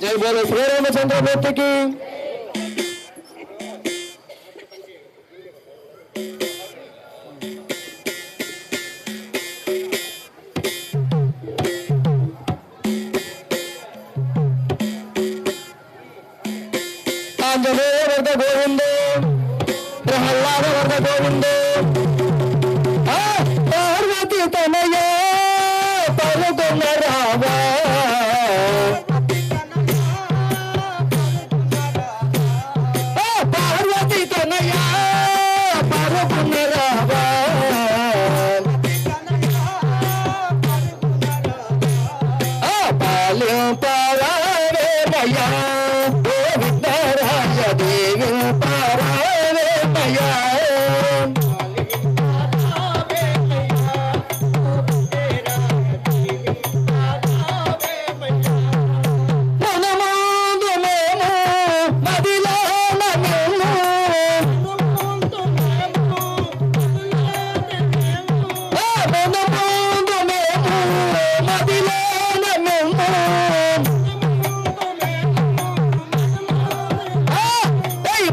జై బోలో శ్రీరామచంద్రమూర్తికి. ఆంజనేయ వరద గోవిందో, ప్రహ్లాద వరద గోవిందో, పార్వతి తనయ పలుకొన్న రావా, పార్వతి తనయ పలుకొన్న రావా, పాల్యం పారావే మయా దేవి పారావే మయా, మనముందు మేము మదిలోన మేము, మనముందు మేము మదిలోన మేము,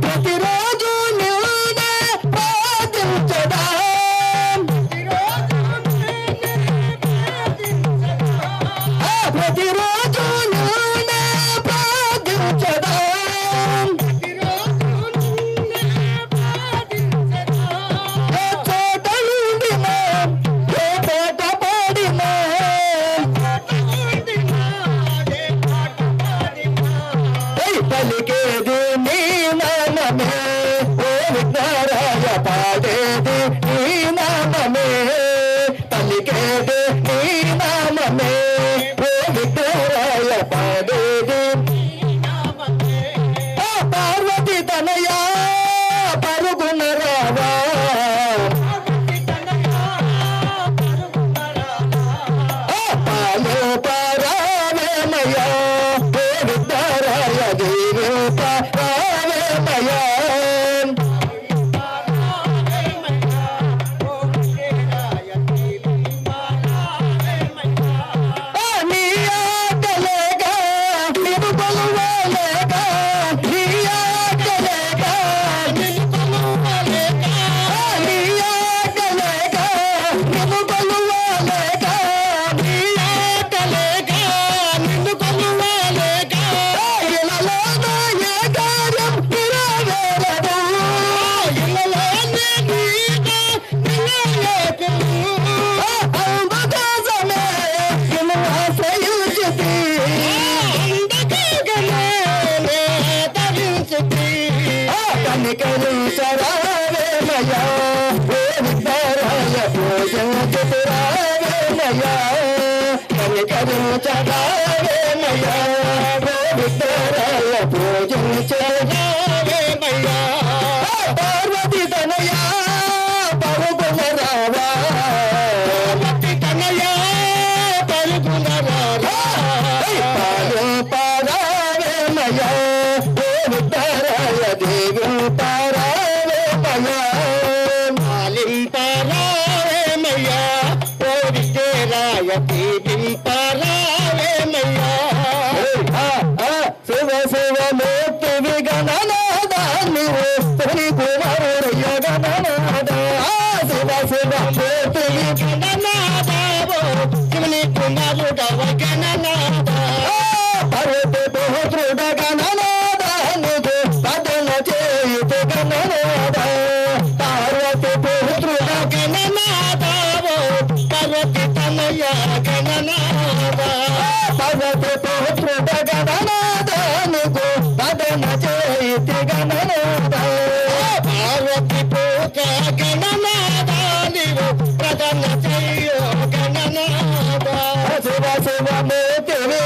ప్రతిరోజు నిన్నే ప్రార్థించదా, ప్రతిరోజు నిన్నే ప్రార్థించదా, ఏ చోట ఉండినా ఏ పాట పాడినా, పలికేది నీ నామమే ఓ విఘ్నరాయ, పాడేది నీ నామమే, పలికేది నీ నామమే ఓ విఘ్నరాయ, పాడేది పార్వతి తనయ పరుగున రావా, పాలు పారావే మయా ఓ విఘ్నరాయ, దేవి పారావే మయా, నీ ఆటలేగా నిన్ను కొలువలేగా, నీ ఆటలేగా నిన్ను కొలువలేగా, నీ ఆటలేగా నిన్ను కొలువలేగా, నీ ఆటలేగా నిన్ను కొలువలేగా, ఇళ్ళలోన ఏ కార్యం నెరవేరదు, ఇళ్ళలోనే నీకు నిలయకును, అందుకోసమే నిన్ను ఆశ్రయించితి, అందుకోసమే ధరించితి, కనికరించరావే మయా ఓ విఘ్నరాయ, పూజించురావే మయా, కనికరించరావే మయా ఓ విఘ్నరాయ, పూజించురావే మయా, పార్వతి తనయ పరుగున రావా, పార్వతి తనయ పరుగున రావా, పాలు పారావే మయా ఓ విఘ్నరాయ, దేవి పారావే మయా, పాలిం పారావే మయా ఓ విఘ్నరాయ, దేవి పారావే మయా, శివ శివ మూర్తివి గణనాద నీవు శ్రీ కుమారుడయ్య గణనాద, శివ శివ మూర్తివి గణనాద శివుని కుమారుడవ గణనాద, పర్వతి పుత్రుడ గణనాద నీకు భజన చేయుతు గణనాద, పార్వతి పుత్రుడ గణనాద పర్వతి తనయ గణనాద, పర్వతి పుత్రుడ గణనాద నీకు భజన చేయుతు గణనాద, పార్వతి పుత్ర గణనాద నీవు ప్రజన చేయు గణనాద, శివ శివ మూర్తివి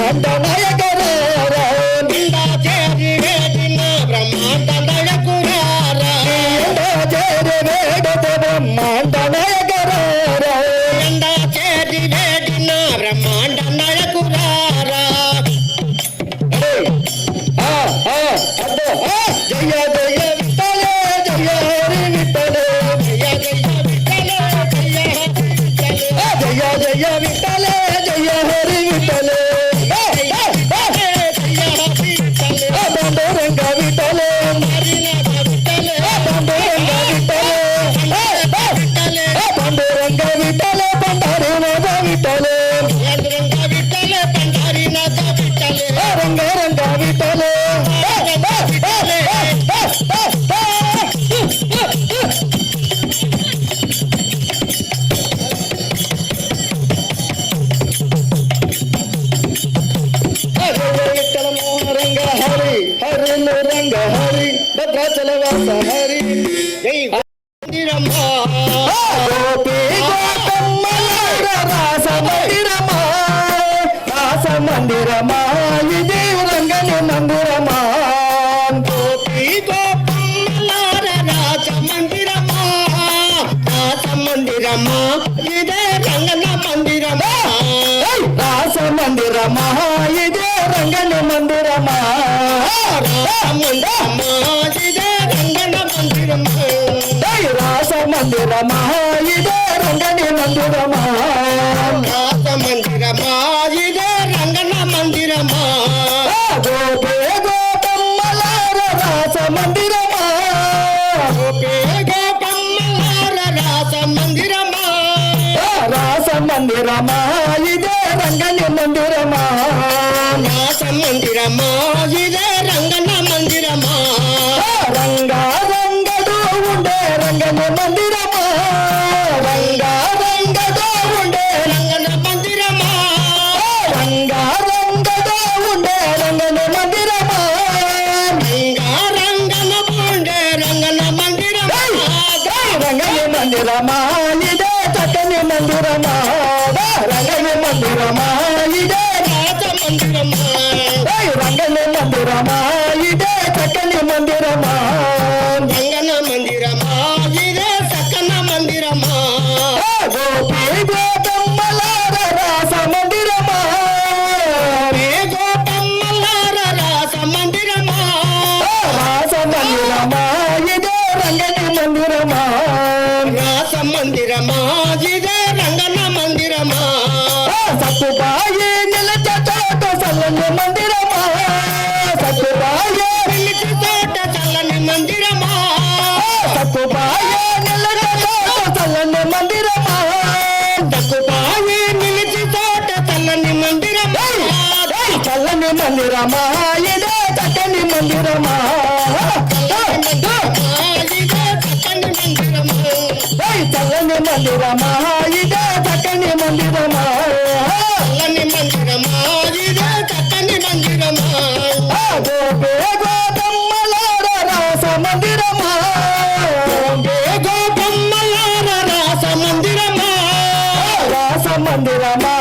బ్రహ్మాండ నాయకరారా చేరి వేడిన బ్రహ్మాండ నాయకురారా చేరి వేడత బ్రహ్మాండ నాయకరారా చేరి వేడిన బ్రహ్మాండ నాయకురారా జయ జయ విఠలే జయ హరి విఠలే జయ జయ విఠల జయ హరి విఠల జయ జయ విఠలే బండోరంగ విఠలే బండోరంగ విఠలే బండారీనాథ విఠలే రంగారంగ విఠలే రంగ హరి హరిను రంగ హరి భద్రాచల వాస హరి గోపీ గోపమ్మలార రాస మందిరమా రాస మందిరమా ఇది రంగని మందిరమా గోపీ గోపమ్మలార రాజ మందిరమా రాజ మందిరమా ఇదే రంగన మందిరమా రాస మందిరమా ఇదే రంగని మందిరమా రాజ మందిరమా ఇదే రంగన మందిరమా రాస మందిరమా ఇదే రంగని మందిరమా రాజ మందిరమా ఇదే రంగన మందిరమా గోపే గోపమ్మలార రాస మందిరమా గోపీ గోపమ్మలార రాజ మందిరమా రాస మందిరమా ఇదే రంగని మందిరమా రాజ మందిరమా ఇదే రంగన మందిరమా రంగా రంగడు ఉండే రంగని మందిరమా రంగా రంగడు ఉండే రంగన మందిరమా రంగా రంగడు ఉండే రంగని మందిరమా రంగన ఉండే రంగన మందిరమా రంగని మందిరమా ఇదే చక్కని మందిరమా రంగని మందిరమా ఇదే రాజ మందిరమా రంగని మందిరమా ఇదే చక్కని మందిరమా రంగన మందిరమా ఇదే సక్కన మందిరమా గోపీ గోపమ్మలార రాస మందిరమా గోపమ్మలార రాస మందిరమా రాస మందిరమా ఇదే రంగని మందిరమా రాస మందిరమా ఇదే రంగన మందిరమా సత్తుబాయి నిలచ చోట సల్లని మందిరమా సత్తుబాయి పిలిచి తోట చల్లని మందిరమా సత్తుబాయి నిలచ చోట సల్లని మందిరమా తక్కుపాయి నిలిచి తోట చల్లని మందిరమా చల్లని మందిరమా ఇదే చక్కని మందిరమా ఇదే చక్కని మందిరమా చల్లని మందిరమా ఇదే చక్కని మందిరమా చల్లని మందిరమా ఇదే చక్కని మందిరమా గోపే గోపమ్మలార రాస మందిరమా గోపమ్మలార రాస మందిరమా రాస మందిరమా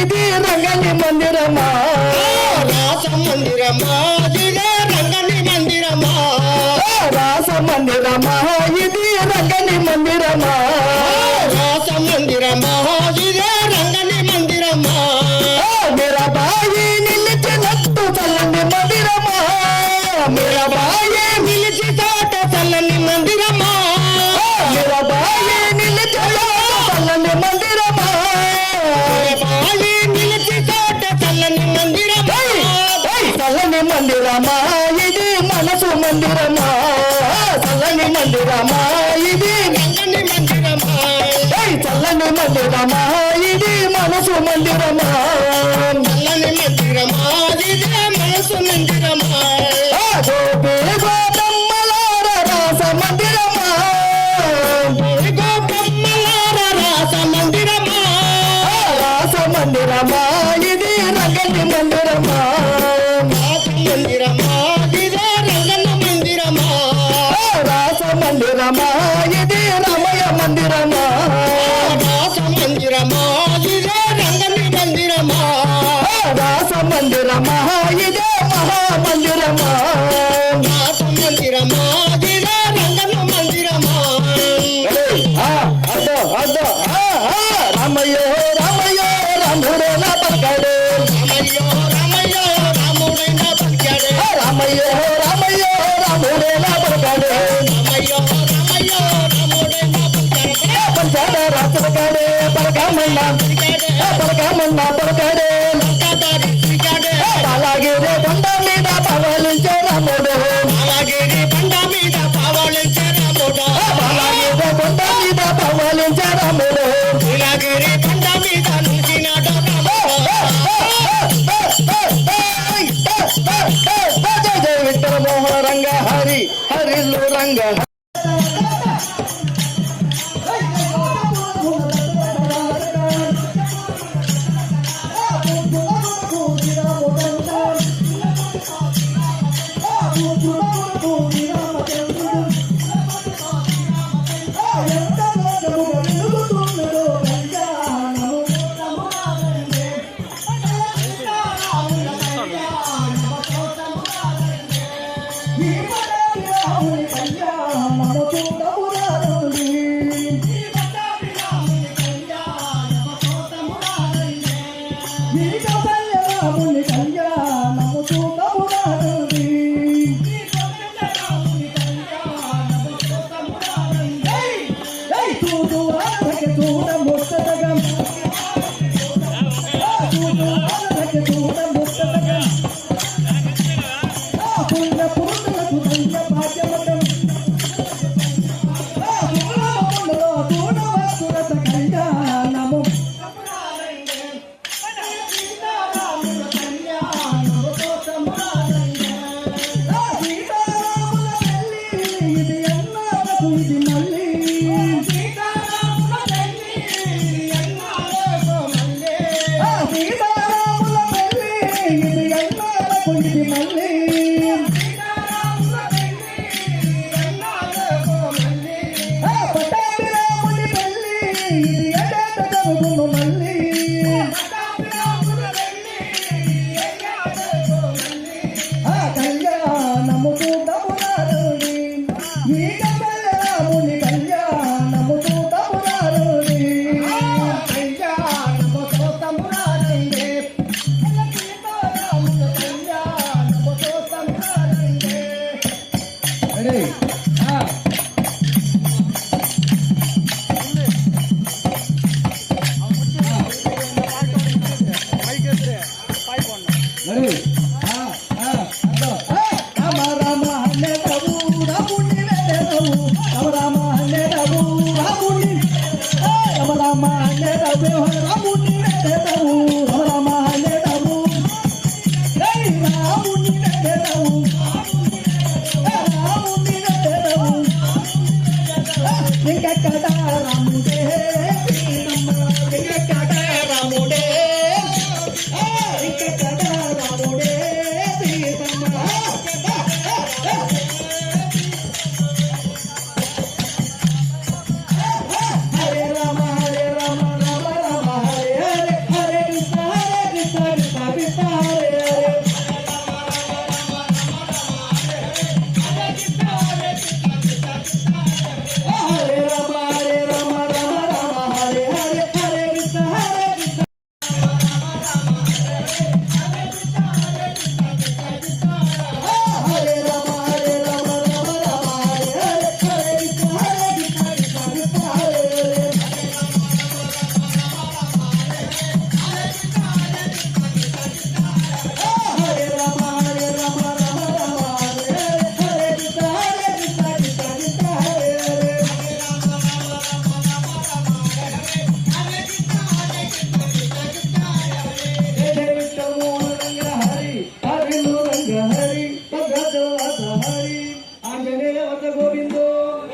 ఇది రంగని మందిరమా రాస మందిరమా ఇదే రంగని మందిరమా రాస మందిరమా ఇది రంగని మందిరమా రాస మందిరమా ఇదే రంగని మందిరమా మీరాబాయి నిలిచినట్టు చల్లని మందిరమా మీరాబాయి నిలిచి తోట చల్లని మందిరమా మీరాబాయి నిలిచినట్టు చల్లని మందిరమా బాయి నిలిచి తోట చల్లని మందిరమా చల్లని మందిరమా ఇది మనసు మందిరమా చల్లని మందిరమా ఇది రంగని మందిరమా చల్లని మందిరమా ఇది మనసు మందిరమా చల్లని మందిరమా ఇదే మనసు మందిరమా గోపీ గోపమ్మలార రాస మందిరమా గోపమ్మలార రాస మందిరమా రాస మందిరమా ఇది రంగని మందిరమా రాస మందిరమా ఇదే రంగన మందిరమా రాస మందిరమా ఇది రమయ మందిరమా రాస మందిరమా ఇదే రంగని మందిరమా రాస మందిరమా మందిరమా ఇదే మహామందిరమా రాస మందిరమా ఇదే రంగన్న మందిరమా అదో అదో రామయ్యో రామయ్యో రాముడేలా పలికాడు రామయ్యో రామయ్యో రాముడైనా పలికాడు రామయ్యో రామయ్యో రాముడేలా పలికాడు రామయ్యో రామయ్యో రాముడైనా పలికాడు పంచాడ రాసుకాడే పలకామన్నా పలకామన్నా పలకాడే అలాగిరే బండ మీద పవలించే రాముడు అలాగిరి బండ మీద పవలించే రాముడు అలాగిరే బండ మీద పవలించే రాముడు ఇలాగిరి బండ మీద నిలిచినాడు జయ జయ విఠల మోహన రంగ హరి హరిల్లు రంగ రాముని